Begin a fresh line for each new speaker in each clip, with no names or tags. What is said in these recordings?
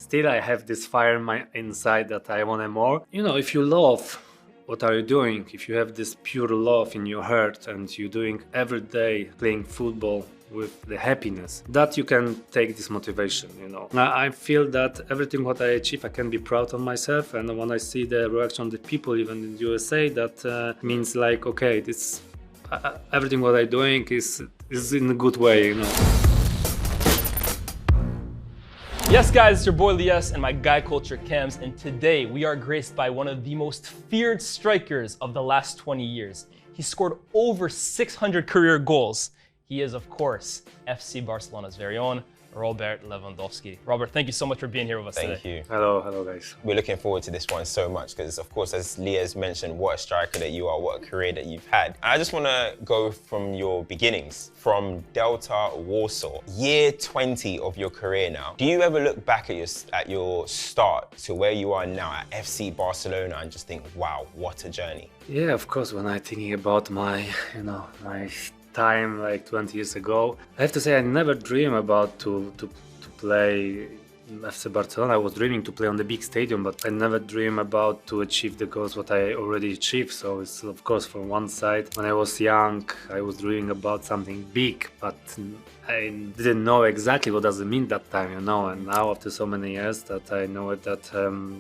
still I have this fire in my inside that I want more. You know, if you love what are you doing, if you have this pure love in your heart and you're doing every day playing football with the happiness, that you can take this motivation, you know. I feel that everything what I achieve, I can be proud of myself, and when I see the reaction of the people, even in the USA, that means like, okay, this everything what I'm doing is in a good way, you know.
Yes guys, it's your boy Lias and my guy culture Cams, and today we are graced by one of the most feared strikers of the last 20 years. He scored over 600 career goals. He is, of course, FC Barcelona's very own Robert Lewandowski. Robert, thank you so much for being here with us today.
Thank you.
Hello guys.
We're looking forward to this one so much because, of course, as Lias mentioned, what a striker that you are, what a career that you've had. And I just want to go from your beginnings, from Delta Warsaw, year 20 of your career now. Do you ever look back at your start to where you are now at FC Barcelona and just think, wow, what a journey?
Yeah, of course, when I'm thinking about my time like 20 years ago, I have to say I never dreamed about to play in FC Barcelona. I was dreaming to play on the big stadium, but I never dreamed about to achieve the goals what I already achieved. So it's, of course, from one side, when I was young, I was dreaming about something big, but I didn't know exactly what does it mean that time, you know. And now after so many years that I know it, that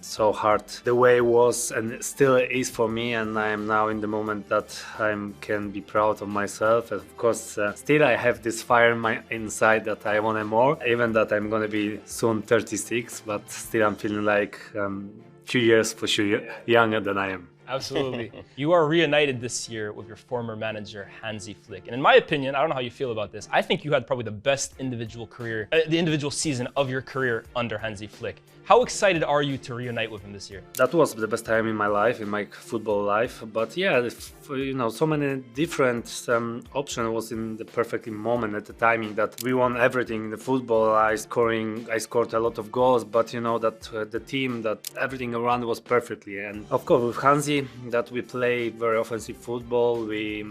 so hard the way was and still is for me, and I am now in the moment that I can be proud of myself. And of course, still I have this fire in my inside that I want more, even that I'm gonna be soon 36, but still I'm feeling like few years for sure younger than I am.
Absolutely. You are reunited this year with your former manager, Hansi Flick. And in my opinion, I don't know how you feel about this, I think you had probably the best individual career, the individual season of your career under Hansi Flick. How excited are you to reunite with him this year?
That was the best time in my life, in my football life. But yeah, you know, so many different options was in the perfect moment at the timing that we won everything in the football. I scored a lot of goals, but you know that the team, that everything around was perfectly. And of course with Hansi, that we play very offensive football. We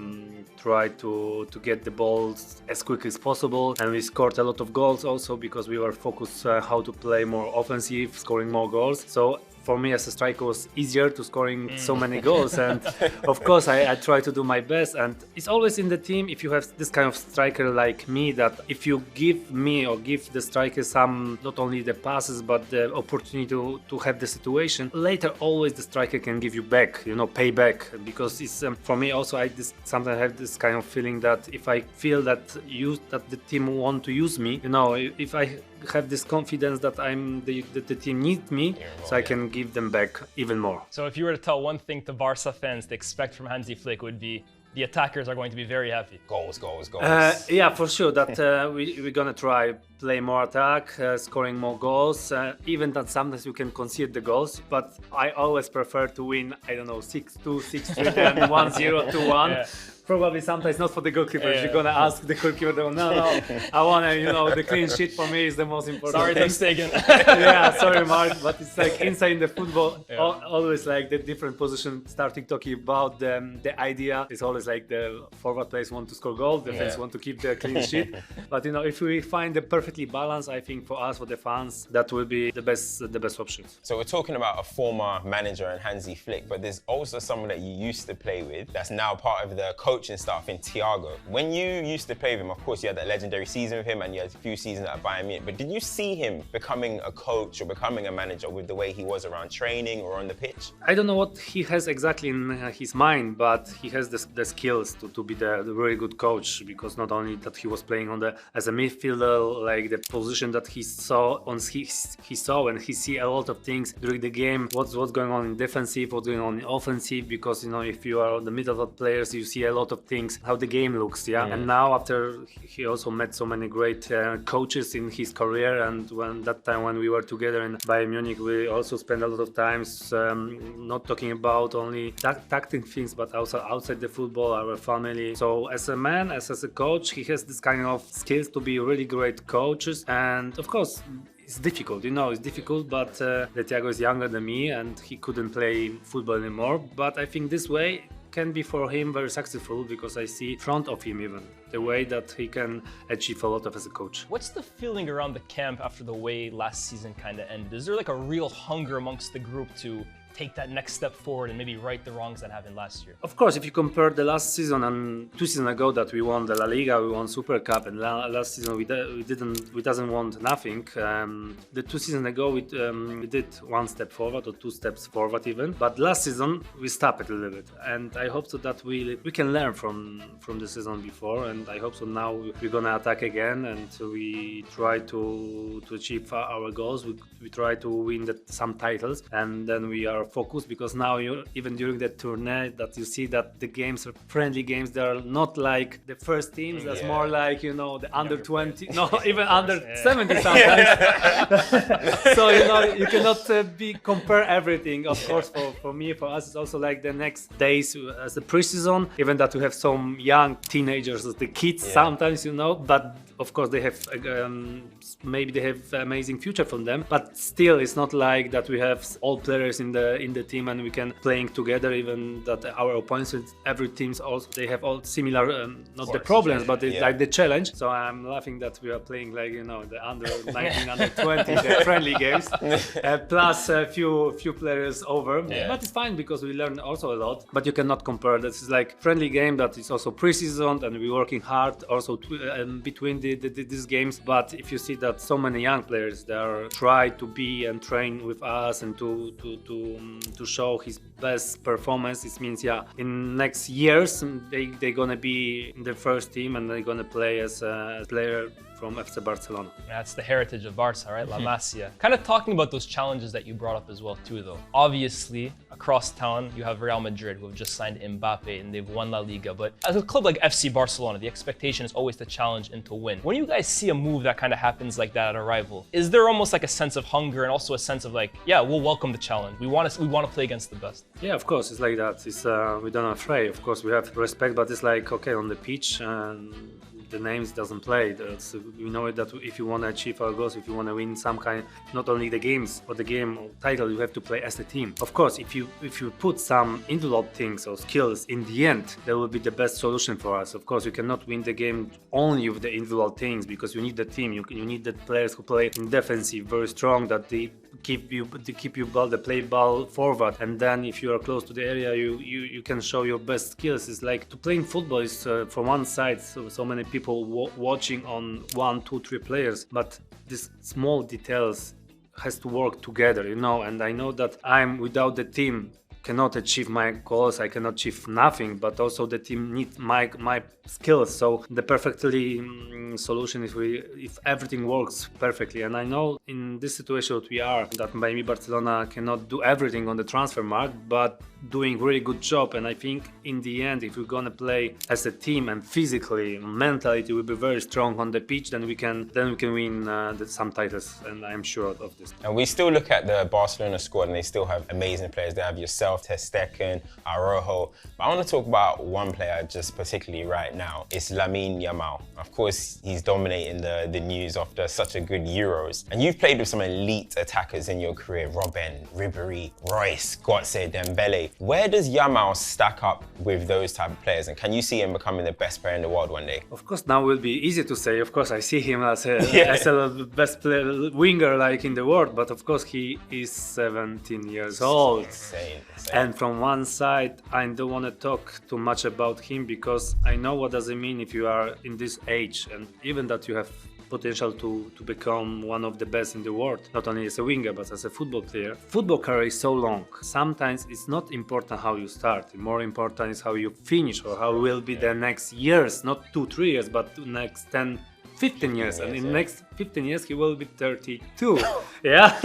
try to get the balls as quick as possible, and we scored a lot of goals also because we were focused how to play more offensive, scoring more goals. So for me as a striker, it was easier to scoring so many goals, and of course I try to do my best. And it's always in the team, if you have this kind of striker like me, that if you give me or give the striker some, not only the passes but the opportunity to have the situation, later always the striker can give you back, you know, pay back. Because it's for me also, I sometimes have this kind of feeling that if I feel that the team want to use me, you know, if I have this confidence that the team needs me, so I can give them back even more.
So if you were to tell one thing to Barca fans to expect from Hansi Flick, would be the attackers are going to be very happy.
Goals, goals, goals.
Yeah, for sure. That we're gonna try play more attack, scoring more goals. Even that sometimes you can concede the goals, but I always prefer to win. I don't know, 6-2, 6-3, and 1-0, 2-1. Yeah. Probably sometimes not for the goalkeeper. Yeah. You're gonna ask the goalkeeper, no, I wanna, you know, the clean sheet for me is the most important.
Sorry, that's taken.
Yeah, sorry, Mark, but it's like inside in the football, always like the different position. Starting talking about the idea is always like the forward players want to score goals, defense want to keep the clean sheet. But you know, if we find the perfectly balanced, I think for us, for the fans, that will be the best option.
So we're talking about a former manager and Hansi Flick, but there's also someone that you used to play with that's now part of the coaching staff in Thiago. When you used to play with him, of course, you had that legendary season with him and you had a few seasons at Bayern Munich, but did you see him becoming a coach or becoming a manager with the way he was around training or on the pitch?
I don't know what he has exactly in his mind, but he has the skills to be the very good coach, because not only that he was playing as a midfielder, like the position that he saw and he see a lot of things during the game, what's going on in defensive, what's going on in offensive, because you know, if you are on the middle of players, you see a lot of things, how the game looks, and now after he also met so many great coaches in his career, and when we were together in Bayern Munich, we also spent a lot of times not talking about only tactic things, but also outside the football, our family. So as a man, as a coach, he has this kind of skills to be really great coaches. And of course, it's difficult, you know, it's difficult, but Thiago is younger than me and he couldn't play football anymore. But I think this way can be for him very successful, because I see front of him even the way that he can achieve a lot of as a coach.
What's the feeling around the camp after the way last season kind of ended? Is there like a real hunger amongst the group to take that next step forward and maybe right the wrongs that happened last year?
Of course, if you compare the last season and 2 seasons ago that we won the La Liga, we won Super Cup, and last season we doesn't want nothing. The 2 seasons ago we did 1 step forward or 2 steps forward even, but last season we stopped it a little bit, and I hope so that we can learn from the season before, and I hope so now we're gonna attack again and we try to achieve our goals. We try to win some titles, and then we are focused, because now even during the tournament that you see that the games are friendly games. They are not like the first teams. That's more like, you know, the under 20, no, even under 70 sometimes. So, you know, you cannot compare everything. Of course, for me, for us, it's also like the next days as a preseason, even that we have some young teenagers, the kids sometimes, you know, but of course they have maybe they have amazing future from them, but still it's not like that we have all players in the team and we can playing together, even that our opponents, every teams also they have all similar not the problems but it's like the challenge. So I'm laughing that we are playing like, you know, the under 19 under 20 the friendly games plus a few players over, but it's fine because we learn also a lot. But you cannot compare. This is like friendly game that is also preseason and we're working hard also between these games. But if you see that so many young players they are try to be and train with us and to show his best performance, it means in next years they're gonna be in the first team and they're gonna play as a player from FC Barcelona.
That's the heritage of Barca, right? La Masia. Kind of talking about those challenges that you brought up as well too, though. Obviously, across town, you have Real Madrid, who have just signed Mbappe and they've won La Liga. But as a club like FC Barcelona, the expectation is always to challenge and to win. When you guys see a move that kind of happens like that at a rival, is there almost like a sense of hunger and also a sense of like, yeah, we'll welcome the challenge. We want to play against the best.
Yeah, of course, it's like that. It's we don't afraid. Of course, we have respect, but it's like, okay, on the pitch the names doesn't play. You know that if you want to achieve our goals, if you want to win some kind, not only the games or the game or title, you have to play as a team. Of course, if you put some individual things or skills in the end, that will be the best solution for us. Of course, you cannot win the game only with the individual things, because you need the team. You need the players who play in defensive very strong, that they keep you ball, they play ball forward, and then if you are close to the area, you can show your best skills. It's like to play in football is from one side so many people watching on 1, 2, 3 players, but these small details has to work together, you know. And I know that I'm without the team cannot achieve my goals, I cannot achieve nothing, but also the team needs my skills. So the perfectly solution is if everything works perfectly. And I know in this situation that we are, that maybe Barcelona cannot do everything on the transfer market, but doing really good job. And I think in the end, if we're gonna play as a team and physically, mentally, it will be very strong on the pitch, then we can win some titles, and I'm sure of this.
And we still look at the Barcelona squad and they still have amazing players. They have yourself, Ter Stegen, Araujo. But I want to talk about one player just particularly right now. It's Lamine Yamal. Of course, he's dominating the news after such a good Euros. And you've played with some elite attackers in your career: Robben, Rivalry, Royce, Götze, Dembele. Where does Yamal stack up with those type of players? And can you see him becoming the best player in the world one day?
Of course, now will be easy to say. Of course, I see him as a best player, winger like in the world. But of course, he is 17 years old.
Insane.
And from one side, I don't want to talk too much about him, because I know what does it mean if you are in this age, and even that you have potential to become one of the best in the world, not only as a winger but as a football player. Football career is so long. Sometimes it's not important how you start. More important is how you finish, or how will be the next years, not 2-3 years, but next 10 15 years, and in the next 15 years he will be 32. Yeah.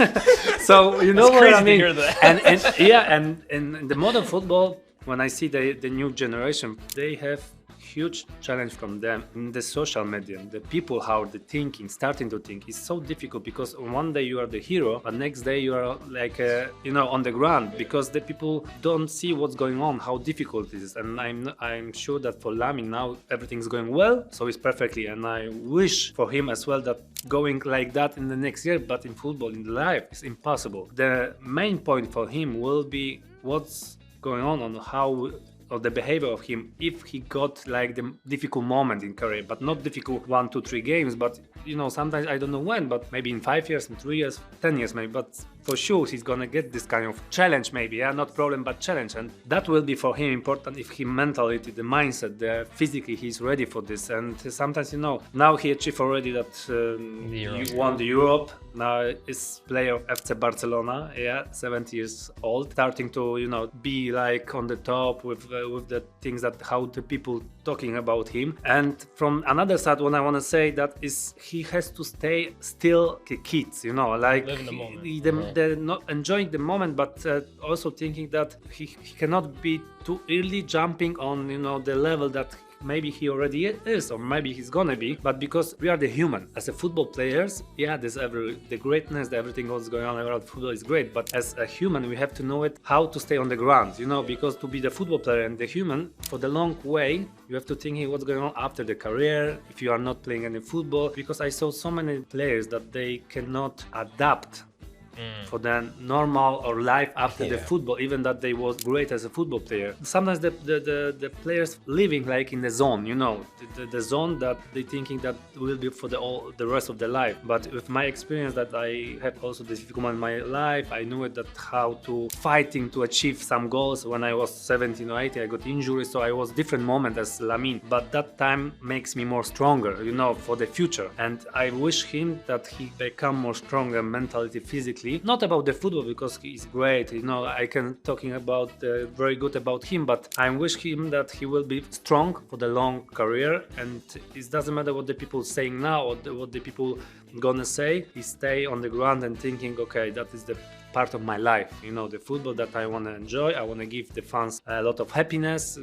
So you know what I mean. And in the modern football, when I see the new generation, they have huge challenge from them in the social media. The people, how they're thinking, starting to think, is so difficult, because one day you are the hero, but next day you are like on the ground, because the people don't see what's going on, how difficult it is. And I'm sure that for Lamine now everything's going well, so it's perfectly, and I wish for him as well that going like that in the next year. But in football, in life, it's impossible. The main point for him will be what's going on how or the behavior of him if he got like the difficult moment in career, but not difficult 1, 2, 3 games, but sometimes I don't know when, but maybe in 5 years, in 3 years, 10 years maybe, but for sure he's gonna get this kind of challenge maybe, not problem but challenge, and that will be for him important if he mentality, the mindset, the physically he's ready for this. And sometimes now he achieved already that he won the Europe. Now is player of FC Barcelona, 70 years old, starting to be like on the top with the things that how the people talking about him. And from another side, what I want to say that is he has to stay still kids, like
live in the moment.
They're not enjoying the moment, but also thinking that he cannot be too early jumping on the level that maybe he already is, or maybe he's gonna be, but because we are the human as a football players, there's the greatness, everything what's going on around football is great, but as a human we have to know it how to stay on the ground, because to be the football player and the human for the long way, you have to think what's going on after the career if you are not playing any football, because I saw so many players that they cannot adapt for the normal or life after the football, even that they was great as a football player. Sometimes the players living like in the zone, the zone that they thinking that will be for the rest of their life. But with my experience that I have also this difficult moment in my life, I knew it that how to fighting to achieve some goals. When I was 17 or 18, I got injuries, so I was different moment as Lamine. But that time makes me more stronger, for the future. And I wish him that he become more stronger mentally, physically. Not about the football because he's great, I can talking about very good about him, but I wish him that he will be strong for the long career, and it doesn't matter what the people saying now or what the people gonna say. He stay on the ground and thinking, okay, that is the part of my life, the football that I want to enjoy. I want to give the fans a lot of happiness,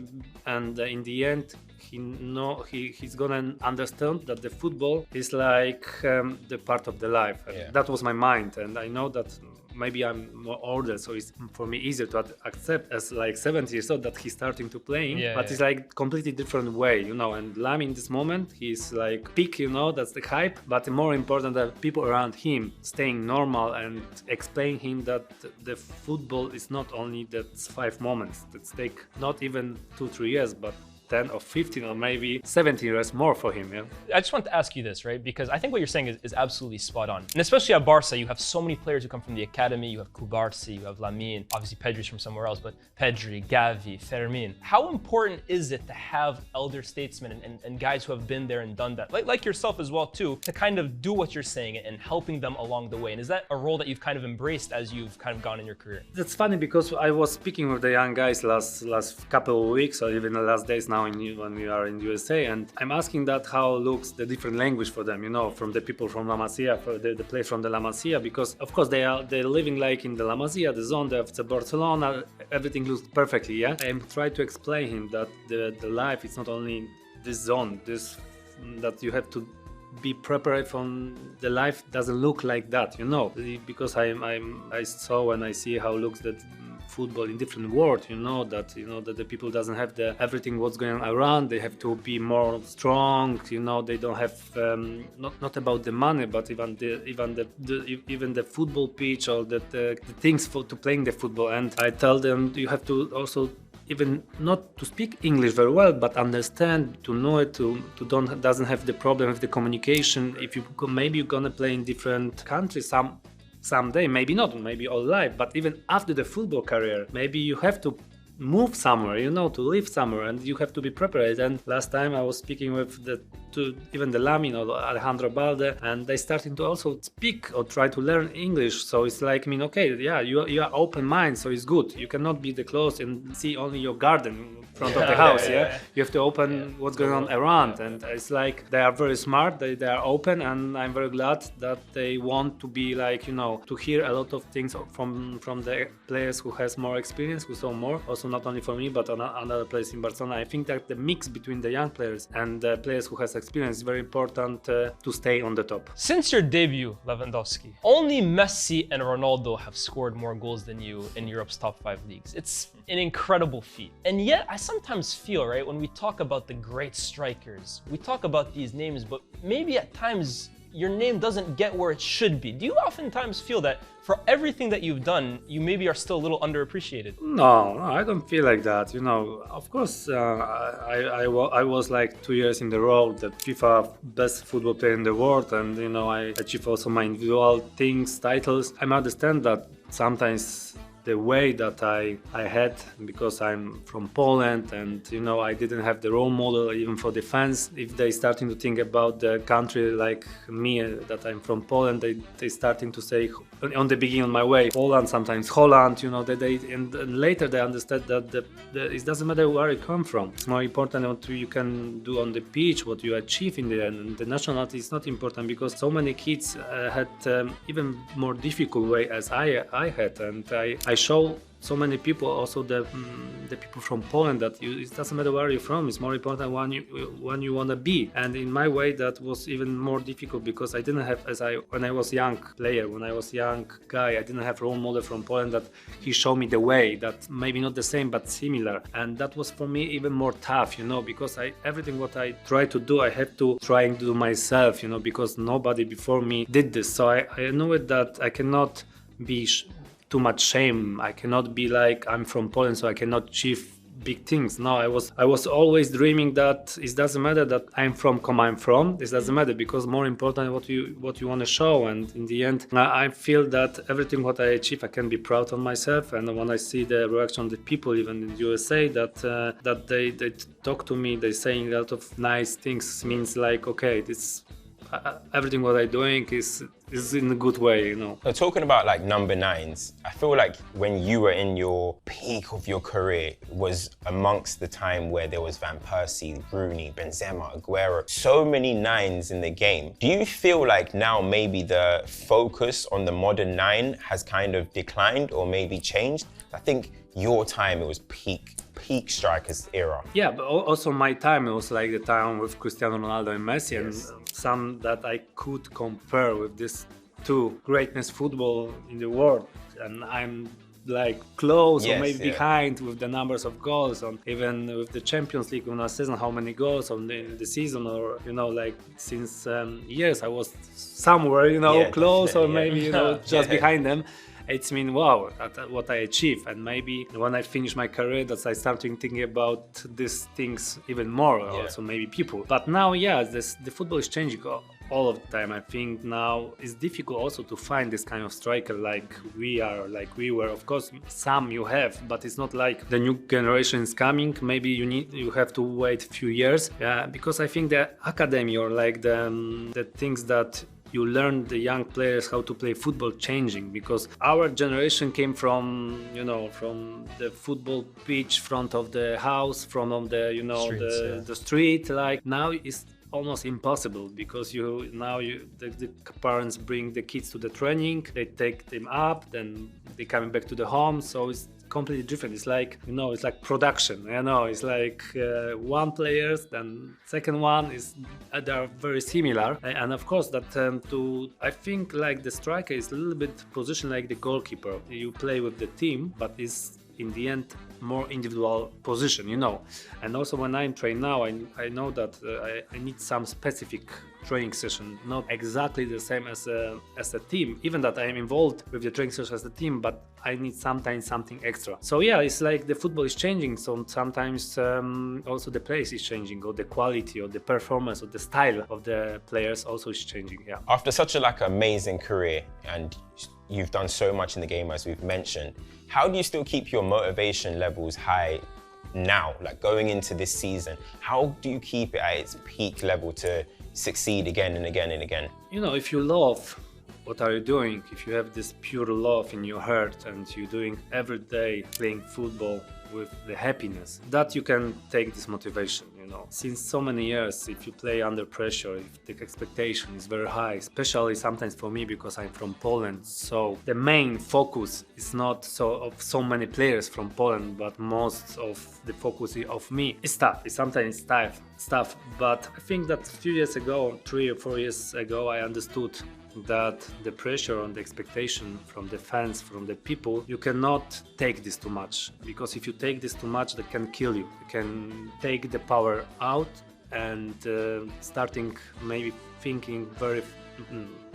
and in the end he's gonna understand that the football is like the part of the life. That was my mind, and I know that maybe I'm more older, so it's for me easier to accept as like 70 years old that he's starting to playing, but it's like completely different way, and Lamine in this moment he's like peak, that's the hype, but more important that people around him staying normal and explain him that the football is not only that 5 moments that take not even 2-3 years, but 10 or 15 or maybe 17 years more for him.
I just want to ask you this, right? Because I think what you're saying is absolutely spot on. And especially at Barca, you have so many players who come from the academy. You have Kubarsi, you have Lamine, obviously Pedri's from somewhere else, but Pedri, Gavi, Fermin. How important is it to have elder statesmen and guys who have been there and done that, like yourself as well too, to kind of do what you're saying and helping them along the way? And is that a role that you've kind of embraced as you've kind of gone in your career?
That's funny because I was speaking with the young guys last couple of weeks or even the last days now when we are in USA, and I'm asking that how looks the different language for them, from the people from La Masia, for the place from the La Masia, because of course they're living like in the La Masia, the zone, the FC Barcelona, everything looks perfectly. I'm trying to explain him that the life is not only this zone, that you have to be prepared from the life doesn't look like that, because I saw and I see how looks that football in different world, that the people doesn't have everything what's going on around. They have to be more strong, they don't have not about the money, but even the football pitch or the things to playing the football. And I tell them you have to also even not to speak English very well, but understand, to know it, doesn't have the problem with the communication. If maybe you're gonna play in different countries someday, maybe not, maybe all life, but even after the football career, maybe you have to move somewhere, to live somewhere, and you have to be prepared. And last time I was speaking with even the Lamine or Alejandro Balde, and they starting to also speak or try to learn English. So it's like, you are open mind, so it's good. You cannot be close and see only your garden in front of the house. You have to open what's going on around, and it's like they are very smart. They are open, and I'm very glad that they want to be like, to hear a lot of things from the players who has more experience, who saw more. Also not only for me, but on another players in Barcelona. I think that the mix between the young players and the players who has experience is very important to stay on the top.
Since your debut, Lewandowski, only Messi and Ronaldo have scored more goals than you in Europe's top 5 leagues. It's an incredible feat. And yet, I sometimes feel, right, when we talk about the great strikers, we talk about these names, but maybe at times your name doesn't get where it should be. Do you oftentimes feel that for everything that you've done, you maybe are still a little underappreciated?
No, I don't feel like that. Of course, I was like 2 years in the row the FIFA best football player in the world, and I achieved also my individual things, titles. I understand that sometimes the way that I had, because I'm from Poland, and I didn't have the role model even for the fans. If they starting to think about the country like me, that I'm from Poland, they starting to say on the beginning of my way Poland, sometimes Holland, and later they understand that it doesn't matter where you come from. It's more important what you can do on the pitch, what you achieve in the end. And the nationality is not important, because so many kids had even more difficult way as I had, and I show so many people, also the people from Poland, that it doesn't matter where you're from. It's more important when you want to be. And in my way, that was even more difficult, because I didn't have, when I was young player, when I was young guy, I didn't have role model from Poland that he showed me the way, that maybe not the same but similar. And that was for me even more tough, because everything what I try to do, I have to try and do myself, because nobody before me did this. So I knew it that I cannot be too much shame. I cannot be like I'm from Poland, so I cannot achieve big things. No, I was always dreaming that it doesn't matter that I'm from This doesn't matter, because more important what you want to show. And in the end, I feel that everything what I achieve, I can be proud of myself. And when I see the reaction of the people, even in the USA, that they talk to me, they saying a lot of nice things, means like, okay, this everything what I'm doing is in a good way, Now,
talking about like number 9s, I feel like when you were in your peak of your career was amongst the time where there was Van Persie, Rooney, Benzema, Aguero, so many 9s in the game. Do you feel like now maybe the focus on the modern 9 has kind of declined or maybe changed? I think your time, it was peak strikers era.
Yeah, but also my time, it was like the time with Cristiano Ronaldo and Messi,
Yes.
and some that I could compare with these two greatness football in the world. And I'm like close or maybe behind with the numbers of goals, or even with the Champions League on a season, how many goals on the season, or like since years I was somewhere, close, or maybe just behind them. It's mean, wow, what I achieve. And maybe when I finish my career, that I start thinking about these things even more, also maybe people. But now, the football is changing all of the time. I think now it's difficult also to find this kind of striker like we were. Of course, some you have, but it's not like the new generation is coming. Maybe you have to wait a few years, because I think the academy, or like the things that you learn the young players how to play football changing, because our generation came from from the football pitch front of the house, from the the street. Like now it's almost impossible, because the parents bring the kids to the training, they take them up, then they coming back to the home, so it's completely different. It's like it's like production. It's like one players, then second one is they are very similar, and of course that I think like the striker is a little bit positioned like the goalkeeper. You play with the team, but it's in the end more individual position, And also when I'm trained now, I know that I need some specific training session, not exactly the same as a team, even that I am involved with the training session as a team, but I need sometimes something extra. So it's like the football is changing, so sometimes also the place is changing, or the quality, or the performance, or the style of the players also is changing.
After such a amazing career, and you've done so much in the game, as we've mentioned, how do you still keep your motivation levels high now, like going into this season? How do you keep it at its peak level to succeed again and again and again?
If you love what are you doing, if you have this pure love in your heart, and you're doing every day playing football with the happiness, that you can take this motivation. Since so many years, if you play under pressure, if the expectation is very high, especially sometimes for me, because I'm from Poland, so the main focus is not of so many players from Poland, but most of the focus of me is tough. It's sometimes tough, but I think that a few years ago, 3 or 4 years ago, I understood that the pressure and the expectation from the fans, from the people, you cannot take this too much, because if you take this too much, that can kill you. You can take the power out, and starting maybe thinking very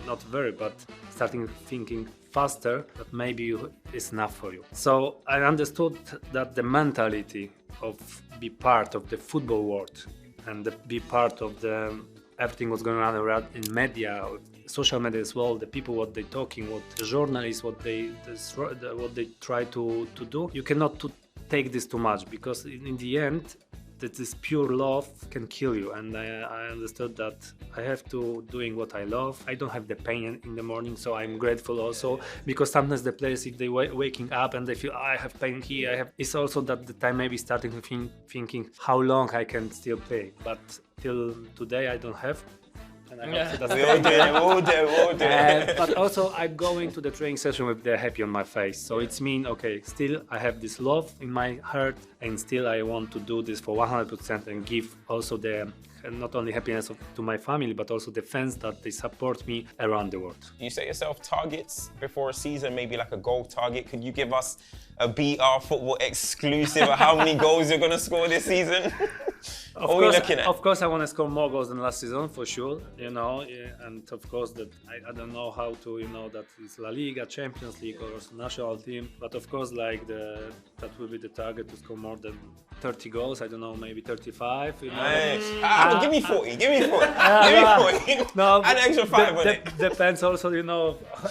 not very, but starting thinking faster that maybe it's enough for you. So I understood that the mentality of be part of the football world and be part of the everything was going on around in media, social media as well, the people what they talking, what the journalists, what they try to do. You cannot take this too much, because in the end that this pure love can kill you, and I understood that I have to doing what I love. I don't have the pain in the morning, so I'm grateful also, because sometimes the players, if they waking up and they feel I have pain here, it's also that the time maybe starting to thinking how long I can still play, but till today I don't have. And I hope
We'll do.
But also I'm going to the training session with the happy on my face, so it's mean okay, still I have this love in my heart, and still I want to do this for 100% and give also the not only happiness to my family, but also the fans that they support me around the world.
You set yourself targets before a season, maybe like a goal target. Could you give us a BR Football exclusive of how many goals you're going to score this season? What are we looking at?
Of course, I want to score more goals than last season, for sure, and of course that I don't know how to, that it's La Liga, Champions League, or also national team, but of course, like that will be the target, to score more than 30 goals. I don't know, maybe 35.
Give me 40. Give me 40. Give me 40.
No,
add an extra 5 on it.
Depends also,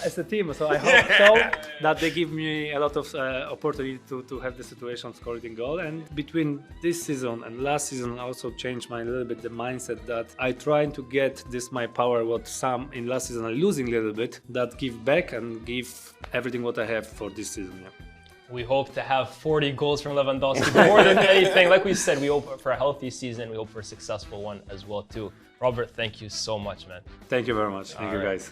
as a team. So I hope so that they give me a lot of opportunity to have the situation scoring goal. And between this season and last season, I also changed a little bit the mindset that I try to get this my power what some in last season are losing a little bit, that give back and give everything what I have for this season. Yeah.
We hope to have 40 goals from Lewandowski, but more than anything, like we said, we hope for a healthy season. We hope for a successful one as well too. Robert, thank you so much, man.
Thank you very much. Thank you, guys.